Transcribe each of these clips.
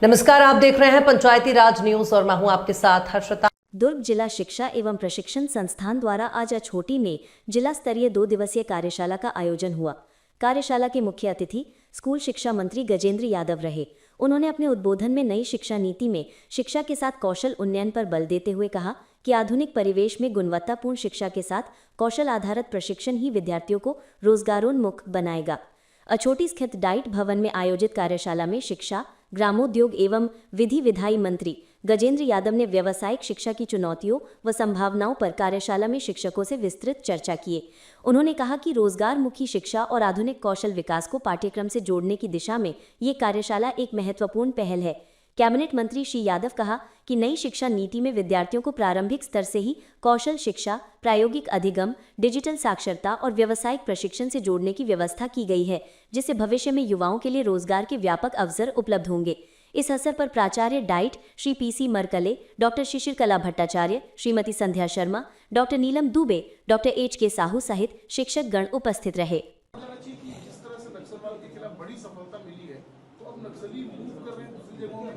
नमस्कार, आप देख रहे हैं पंचायती राज न्यूज और मैं हूं आपके साथ हर्षिता। दुर्ग जिला शिक्षा एवं प्रशिक्षण संस्थान द्वारा आज अछोटी में जिला स्तरीय 2 दिवसीय कार्यशाला का आयोजन हुआ। कार्यशाला के मुख्य अतिथि स्कूल शिक्षा मंत्री गजेंद्र यादव रहे। उन्होंने अपने उद्बोधन में नई शिक्षा नीति में शिक्षा के साथ कौशल उन्नयन पर बल देते हुए कहा कि आधुनिक परिवेश में गुणवत्तापूर्ण शिक्षा के साथ कौशल आधारित प्रशिक्षण ही विद्यार्थियों को रोजगारोन्मुख बनाएगा। अछोटी स्थित डाइट भवन में आयोजित कार्यशाला में शिक्षा, ग्रामोद्योग एवं विधि विधायी मंत्री गजेंद्र यादव ने व्यावसायिक शिक्षा की चुनौतियों व संभावनाओं पर कार्यशाला में शिक्षकों से विस्तृत चर्चा किए। उन्होंने कहा कि रोजगारमुखी शिक्षा और आधुनिक कौशल विकास को पाठ्यक्रम से जोड़ने की दिशा में ये कार्यशाला एक महत्वपूर्ण पहल है। कैबिनेट मंत्री श्री यादव कहा कि नई शिक्षा नीति में विद्यार्थियों को प्रारंभिक स्तर से ही कौशल शिक्षा, प्रायोगिक अधिगम, डिजिटल साक्षरता और व्यावसायिक प्रशिक्षण से जोड़ने की व्यवस्था की गई है, जिससे भविष्य में युवाओं के लिए रोजगार के व्यापक अवसर उपलब्ध होंगे। इस अवसर पर प्राचार्य डाइट श्री पीसी मरकले, डॉक्टर शिशिर कला भट्टाचार्य, श्रीमती संध्या शर्मा, डॉक्टर नीलम दुबे, डॉक्टर HK साहू सहित शिक्षक गण उपस्थित रहे। जिस तरह से नक्सलवाद के खिलाफ बड़ी सफलता मिली है, तो अब नक्सली मूव कर रहे हैं दूसरी जगहों में।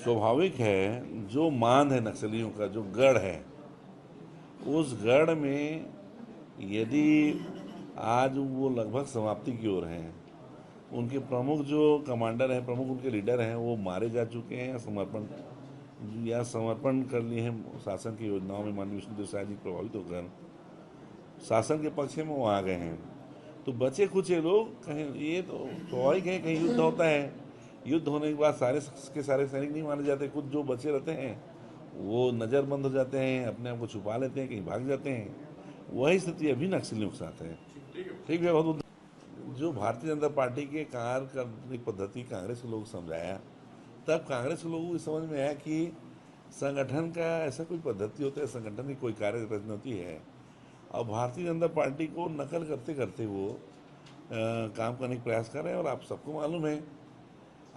स्वाभाविक है, जो मान है नक्सलियों का, जो गढ़ है, उस गढ़ में यदि आज वो लगभग समाप्ति की ओर हैं, उनके प्रमुख जो कमांडर हैं, प्रमुख उनके लीडर हैं, वो मारे जा चुके हैं या समर्पण कर लिए हैं शासन की योजनाओं में। माननीय विष्णुदेव साय जी प्रभावित होकर शासन के पक्ष में वो आ गए हैं। तो बचे कुछ लोग, कहीं ये तो स्वाभाविक है, कहीं युद्ध होता है, युद्ध होने के बाद सारे के सारे सैनिक नहीं माने जाते। कुछ जो बचे रहते हैं वो नज़रबंद हो जाते हैं, अपने आप को छुपा लेते हैं, कहीं भाग जाते हैं। वही स्थिति अभी नक्सलियों के साथ है। ठीक है, बहुत जो भारतीय जनता पार्टी के कार्य करने की पद्धति कांग्रेस के लोग समझाया, तब कांग्रेस के लोगों को समझ में आया कि संगठन का ऐसा कोई पद्धति होता है, संगठन की कोई कार्य रचना होती है। और भारतीय जनता पार्टी को नकल करते करते वो काम करने का प्रयास कर रहे हैं। और आप सबको मालूम है,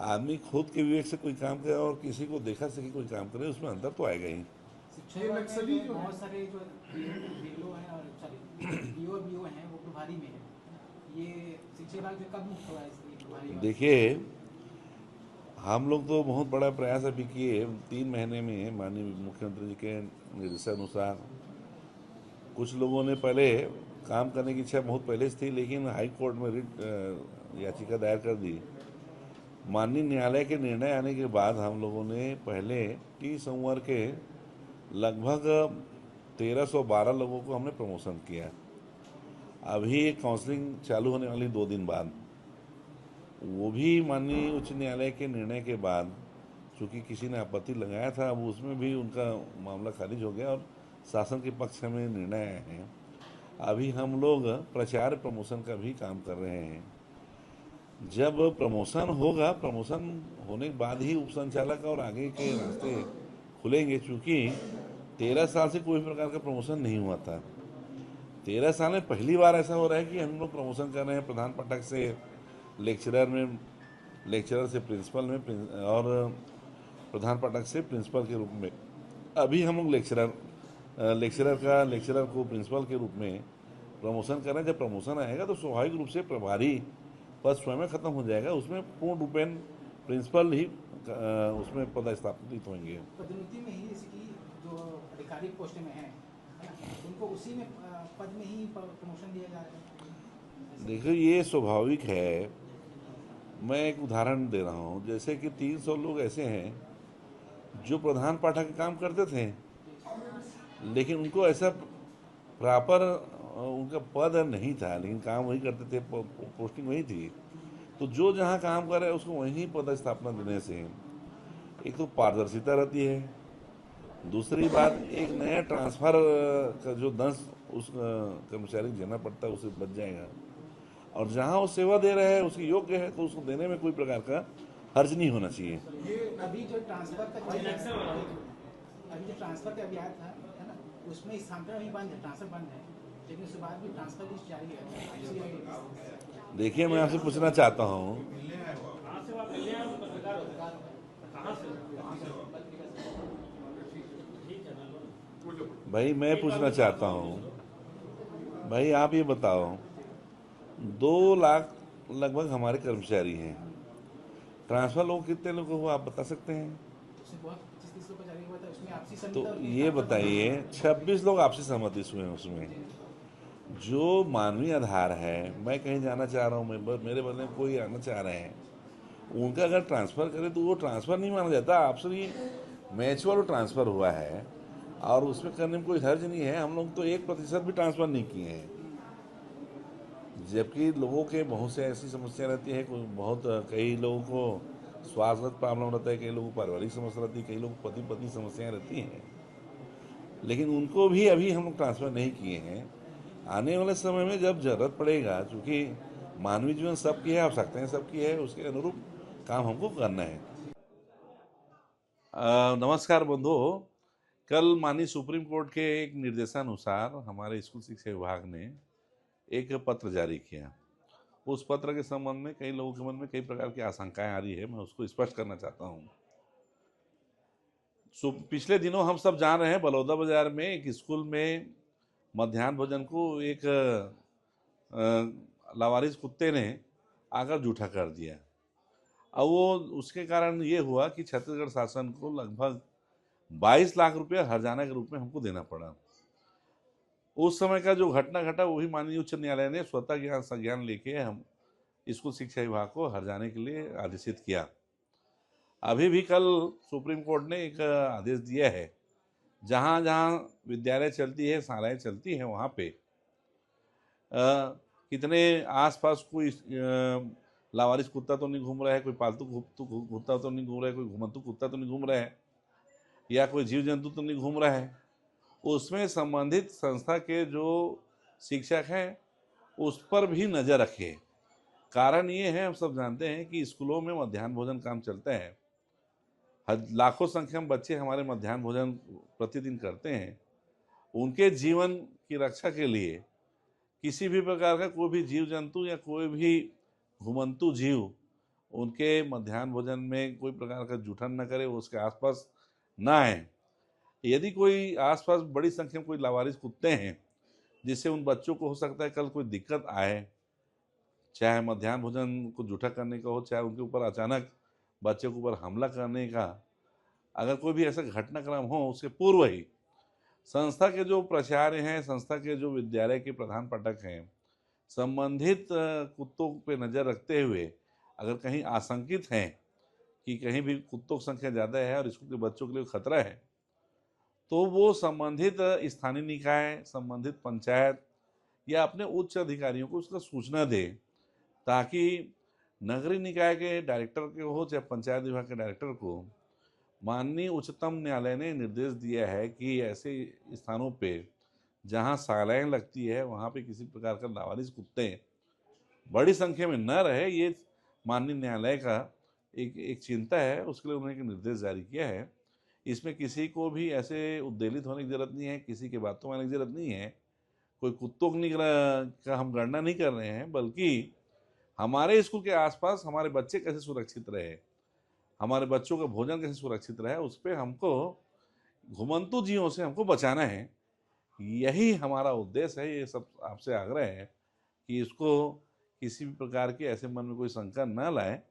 आदमी खुद के विवेक से कोई काम करे और किसी को देखा से कोई काम करे, उसमें अंतर तो आएगा ही। नक्सली जो बहुत सारे जो बीएलओ हैं और बीओ हैं वो प्रभारी में है। ये शिक्षा विभाग जो कब मुक्त हुआ है इसलिए प्रभारी? देखिए, हम लोग तो बहुत बड़ा प्रयास अभी किए। 3 महीने में माननीय मुख्यमंत्री जी के निर्देशानुसार कुछ लोगों ने पहले काम करने की इच्छा बहुत पहले से थी, लेकिन हाई कोर्ट में रिट याचिका दायर कर दी। माननीय न्यायालय के निर्णय आने के बाद हम लोगों ने पहले 30 संवर के लगभग 1312 लोगों को हमने प्रमोशन किया। अभी काउंसलिंग चालू होने वाली 2 दिन बाद, वो भी माननीय उच्च न्यायालय के निर्णय के बाद, चूँकि किसी ने आपत्ति लगाया था, अब उसमें भी उनका मामला खारिज हो गया और शासन के पक्ष में निर्णय आए हैं। अभी हम लोग प्रचार प्रमोशन का भी काम कर रहे हैं। जब प्रमोशन होगा, प्रमोशन होने के बाद ही उपसंचालक और आगे के रास्ते खुलेंगे। चूँकि 13 साल से कोई प्रकार का प्रमोशन नहीं हुआ था। 13 साल में पहली बार ऐसा हो रहा है कि हम लोग प्रमोशन कर रहे हैं। प्रधान पाठक से लेक्चरर में, लेक्चरर से प्रिंसिपल में, और प्रधान पाठक से प्रिंसिपल के रूप में। अभी हम लोग लेक्चरर को प्रिंसिपल के रूप में प्रमोशन कर रहे हैं। जब प्रमोशन आएगा तो स्वाभाविक रूप से प्रभारी पद स्वयं खत्म हो जाएगा, उसमें पूर्ण रूपेण प्रिंसिपल ही उसमें पदस्थापित होंगे। पदोन्नति में ही इसकी जो आधिकारिक पोस्ट में है उनको उसी में पद में ही प्रमोशन दिया जा रहा है। देखिए, ये स्वाभाविक है। मैं एक उदाहरण दे रहा हूँ। जैसे कि 300 लोग ऐसे हैं जो प्रधान पाठक का काम करते थे, लेकिन उनको ऐसा प्रॉपर उनका पद नहीं था, लेकिन काम वही करते थे, पोस्टिंग वही थी। तो जो जहाँ काम कर रहे हैं उसको वहीं पदस्थापना देने से एक तो पारदर्शिता रहती है, दूसरी बात एक नया ट्रांसफ़र का जो दंश उस कर्मचारी को देना पड़ता है उसे बच जाएगा। और जहाँ वो सेवा दे रहे हैं उसकी योग्य है तो उसको देने में कोई प्रकार का हर्ज नहीं होना चाहिए। ये अभी जो ट्रांसफर का अभियान था, है ना, उसमें स्थानांतरण भी बंद है, ट्रांसफर बंद है, लेकिन उसके बाद भी ट्रांसफर लिस्ट जारी है। देखिए, मैं आपसे पूछना चाहता हूँ, भाई मैं पूछना चाहता हूँ, भाई आप ये बताओ, 2 लाख लगभग हमारे कर्मचारी हैं। ट्रांसफ़र लोग कितने लोग हुआ आप बता सकते हैं? उसमें बहुत 25-30 लोग का जारी हुआ था, उसमें आपसी तो सहमति और ये बताइए 26 लोग आपसी सहमति से हुए हैं उसमें। जो मानवीय आधार है, मैं कहीं जाना चाह रहा हूँ, मेरे बदले में कोई आना चाह रहे हैं, उनका अगर ट्रांसफ़र करें तो वो ट्रांसफ़र नहीं माना जाता। आपसे ये म्यूचुअल ट्रांसफ़र हुआ है और उसमें करने में कोई हर्ज नहीं है। हम लोग तो 1% भी ट्रांसफ़र नहीं किए हैं, जबकि लोगों के बहुत से ऐसी समस्या रहती है। कई लोगों को स्वास्थ्यगत प्रॉब्लम रहता है, कई लोगों को पारिवारिक समस्या रहती है, कई लोगों को पति पत्नी समस्याएं रहती हैं, लेकिन उनको भी अभी हम लोग ट्रांसफ़र नहीं किए हैं। आने वाले समय में जब ज़रूरत पड़ेगा, चूँकि मानवीय जीवन सबकी है, आवश्यकताएं सबकी है, उसके अनुरूप काम हमको करना है। नमस्कार बंधुओं, कल माननीय सुप्रीम कोर्ट के एक निर्देशानुसार हमारे स्कूल शिक्षा विभाग ने एक पत्र जारी किया। उस पत्र के संबंध में कई लोगों के मन में कई प्रकार की आशंकाएं आ रही है, मैं उसको स्पष्ट करना चाहता हूं। पिछले दिनों हम सब जान रहे हैं, बलौदा बाजार में एक स्कूल में मध्याह्न भोजन को एक लावारिस कुत्ते ने आकर जूठा कर दिया। अब वो उसके कारण ये हुआ कि छत्तीसगढ़ शासन को लगभग 22 लाख रुपया हर्जाना के रूप में हमको देना पड़ा। उस समय का जो घटना घटा वही माननीय उच्च न्यायालय ने स्वतः ज्ञान संज्ञान लेके हम स्कूल शिक्षा विभाग को हर्जाने के लिए आदेशित किया। अभी भी कल सुप्रीम कोर्ट ने एक आदेश दिया है, जहाँ जहाँ विद्यालय चलती है, शालाएँ चलती हैं, वहाँ पे कितने आसपास कोई लावारिस कुत्ता तो नहीं घूम रहा है, कोई पालतू कुत्ता तो नहीं घूम रहा है, कोई घुमंतू कुत्ता तो नहीं घूम रहा है, या कोई जीव जंतु तो नहीं घूम रहा है। उसमें संबंधित संस्था के जो शिक्षक हैं उस पर भी नज़र रखें। कारण ये है, हम सब जानते हैं कि स्कूलों में मध्याह्न भोजन काम चलता है। लाखों संख्या में बच्चे हमारे मध्याह्न भोजन प्रतिदिन करते हैं। उनके जीवन की रक्षा के लिए किसी भी प्रकार का कोई भी जीव जंतु या कोई भी घुमंतु जीव उनके मध्याह्न भोजन में कोई प्रकार का जूठन न करे, उसके आसपास ना आए। यदि कोई आसपास बड़ी संख्या में कोई लावारिस कुत्ते हैं जिससे उन बच्चों को हो सकता है कल कोई दिक्कत आए, चाहे मध्याह्न भोजन को जूठा करने का हो, चाहे उनके ऊपर अचानक बच्चे के ऊपर हमला करने का, अगर कोई भी ऐसा घटनाक्रम हो, उसके पूर्व ही संस्था के जो प्राचार्य हैं, संस्था के जो विद्यालय के प्रधान पाठक हैं, संबंधित कुत्तों पे नज़र रखते हुए अगर कहीं आशंकित हैं कि कहीं भी कुत्तों की संख्या ज़्यादा है और स्कूल के बच्चों के लिए खतरा है, तो वो संबंधित स्थानीय निकाय, संबंधित पंचायत या अपने उच्च अधिकारियों को उसका सूचना दे, ताकि नगरीय निकाय के डायरेक्टर के हो चाहे पंचायत विभाग के डायरेक्टर को माननीय उच्चतम न्यायालय ने निर्देश दिया है कि ऐसे स्थानों पे जहां शालाएँ लगती है वहां पे किसी प्रकार का लावारिस कुत्ते बड़ी संख्या में न रहे। ये माननीय न्यायालय का एक चिंता है, उसके लिए उन्होंने एक निर्देश जारी किया है। इसमें किसी को भी ऐसे उद्वेलित होने की जरूरत नहीं है, किसी की बातों में आने की जरूरत नहीं है। कोई कुत्तों का हम गणना नहीं कर रहे हैं, बल्कि हमारे स्कूल के आसपास हमारे बच्चे कैसे सुरक्षित रहे, हमारे बच्चों का भोजन कैसे सुरक्षित रहे, उस पर हमको घुमंतु जीवों से हमको बचाना है। यही हमारा उद्देश्य है। ये सब आपसे आग्रह है कि इसको किसी भी प्रकार की ऐसे मन में कोई शंका न लाए।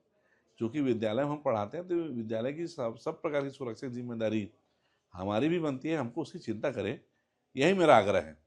चूँकि विद्यालय में हम पढ़ाते हैं तो विद्यालय की सब प्रकार की सुरक्षा की जिम्मेदारी हमारी भी बनती है, हमको उसकी चिंता करें, यही मेरा आग्रह है।